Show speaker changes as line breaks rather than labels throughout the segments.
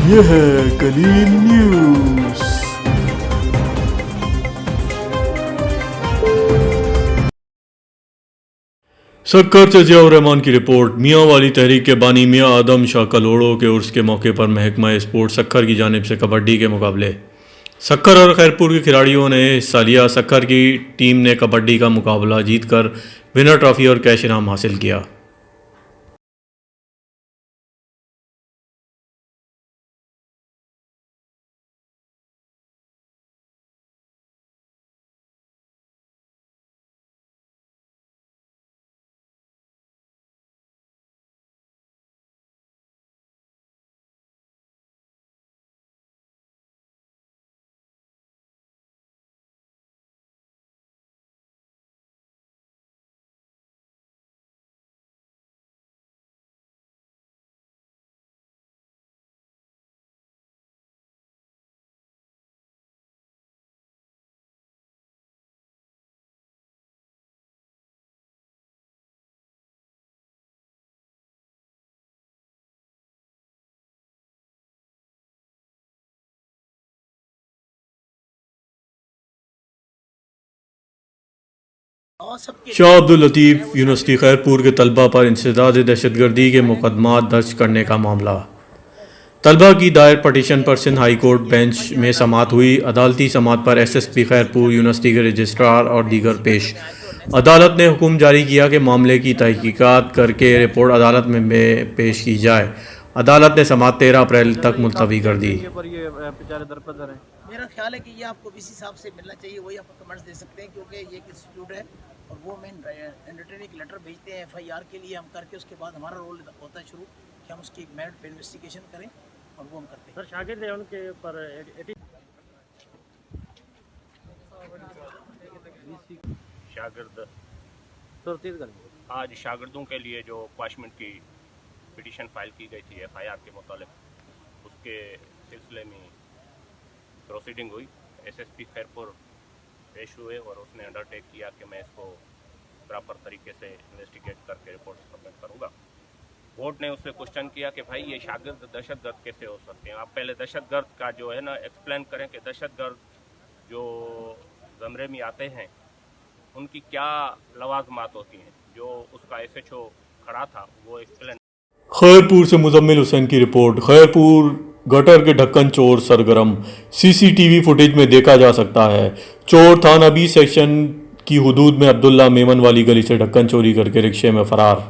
ये है कलील न्यूज़। सक्कर से जियाउर रहमान की रिपोर्ट। मियाँ वाली तहरीक के बानी मियाँ आदम शाह कलोड़ो के उर्स के मौके पर महकमा स्पोर्ट सक्कर की जानिब से कबड्डी के मुकाबले। सक्कर और खैरपुर के खिलाड़ियों ने हिस्सा लिया। सक्कर की टीम ने कबड्डी का मुकाबला जीतकर विनर ट्रॉफी और कैश इनाम हासिल किया। शाह अब्दुल लतीफ़ यूनिवर्सिटी खैरपुर के तलबा पर इंसदाद दहशतगर्दी के मुकदमात दर्ज करने का मामला। तलबा की दायर पटिशन पर सिंध हाई कोर्ट बेंच में समाअत हुई। अदालती समाअत पर SSP खैरपुर, यूनिवर्सिटी के रजिस्ट्रार और दीगर पेश। अदालत ने हुक्म जारी किया कि मामले की तहकीकात करके रिपोर्ट अदालत में पेश की जाए। अदालत ने समाअत 13 अप्रैल तक मुलतवी कर दी।
मेरा ख्याल है कि ये आपको इसी हिसाब से मिलना चाहिए, वही आपको कमेंट्स दे सकते हैं, क्योंकि ये एक इंस्टीट्यूट है और वो मेन रिटर्न लेटर भेजते हैं FIR के लिए, हम करके उसके बाद हमारा रोल होता है शुरू कि हम उसकी एक मेरिट पे इन्वेस्टिगेशन करें और वो हम करते हैं।
सर शागिर्द है उनके पर
शागिर्द आज शागिर्दों के लिए जो क्वाशमेंट की पिटीशन फाइल की गई थी FIR के मुतालिक, उसके सिलसिले में प्रोसीडिंग हुई। SSP खैरपुर पेश हुए और उसने अंडरटेक किया कि मैं इसको प्रॉपर तरीके से इन्वेस्टिगेट करके रिपोर्ट सबमिट करूँगा। कोर्ट ने उससे क्वेश्चन किया कि भाई ये शागिर्द दहशतगर्द कैसे हो सकते हैं, आप पहले दहशतगर्द का जो है ना एक्सप्लेन करें कि दहशतगर्द जो ज़मरे में आते हैं उनकी क्या लवाजमात होती हैं। जो उसका SHO खड़ा था वो एक्सप्लेन।
खैरपुर से मुजम्मिल हुसैन की रिपोर्ट। खैरपुर गटर के ढक्कन चोर सरगर्म। CCTV फुटेज में देखा जा सकता है। चोर थाना B सेक्शन की हदूद में अब्दुल्ला मेमन वाली गली से ढक्कन चोरी करके रिक्शे में फरार।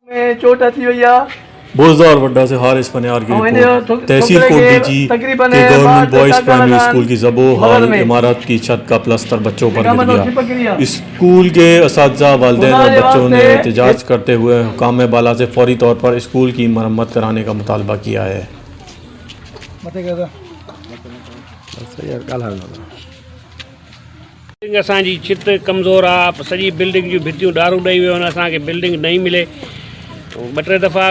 में चोट अची वई आहे।
बोजदार वड्डा से हारिस पनियार की रिपोर्ट। तहसील कोट DG के गवर्नमेंट बॉयज प्राइमरी स्कूल की जबो हाल इमारत की छत का प्लास्टर बच्चों पर गिर गया। स्कूल के असातिज़ा, वालिदैन और बच्चों ने एहतजाज करते हुए हुकाम बाला से फौरी तौर पर स्कूल की मरम्मत कराने का मुतालबा किया है।
असांजी छित कमज़ोर आहे, सॼी बिल्डिंग जूं भितियूं ॾारू ॾेई वियूं आहिनि, असांखे बिल्डिंग नहीं मिले। ॿ टे दफ़ा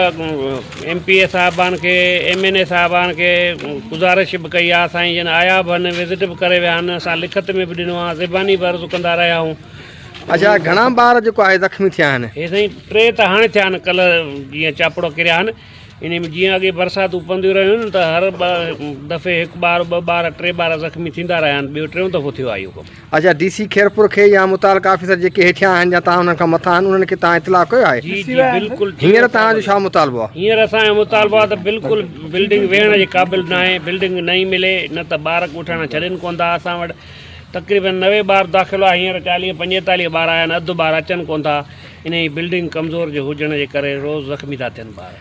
MPA साहिबान खे MNA साहिबान खे गुज़ारिश बि कई आहे, साईं जन आया बि आहिनि, विज़िट बि करे विया आहिनि, असां लिखत में बि ॾिनो आहे, ज़बानी बि अर्ज़ु कंदा रहिया आहियूं।
अच्छा, घणा ॿार जेको आहे ज़ख़्मी थिया आहिनि?
हे साईं 3 त हाणे थिया आहिनि, कल्ह जीअं चापड़ो किरिया आहिनि। इन में जीअं अॻे बरसातूं पवंदियूं रहियूं आहिनि त हर दफ़े 1 ॿार 2 ॿार 3 ॿार ज़ख़्मी थींदा रहिया आहिनि। ॿियो 3 दफ़ो थियो आहे इहो।
अच्छा, DC खैरपुर खे या मुतालिका ऑफिसर जेके हेठियां आहिनि या तव्हां उन्हनि खां मथां आहिनि उन्हनि खे तव्हां इतलाउ कयो आहे?
जी जी बिल्कुलु।
हींअर तव्हांजो छा मुतालबो आहे?
हींअर असांजो मुतालबो आहे त बिल्कुलु बिल्डिंग वेहण जे क़ाबिल न आहे, बिल्डिंग नई मिले, न त ॿार ॻोठाइण छॾनि कोन था। असां वटि तक़रीबन 90 ॿार दाख़िलो आहे, हींअर 40-45 ॿार आया आहिनि, अधु ॿार अचनि कोन था। इन जी बिल्डिंग कमज़ोर जे हुजण जे करे रोज़ ज़ख़्मी था थियनि ॿार।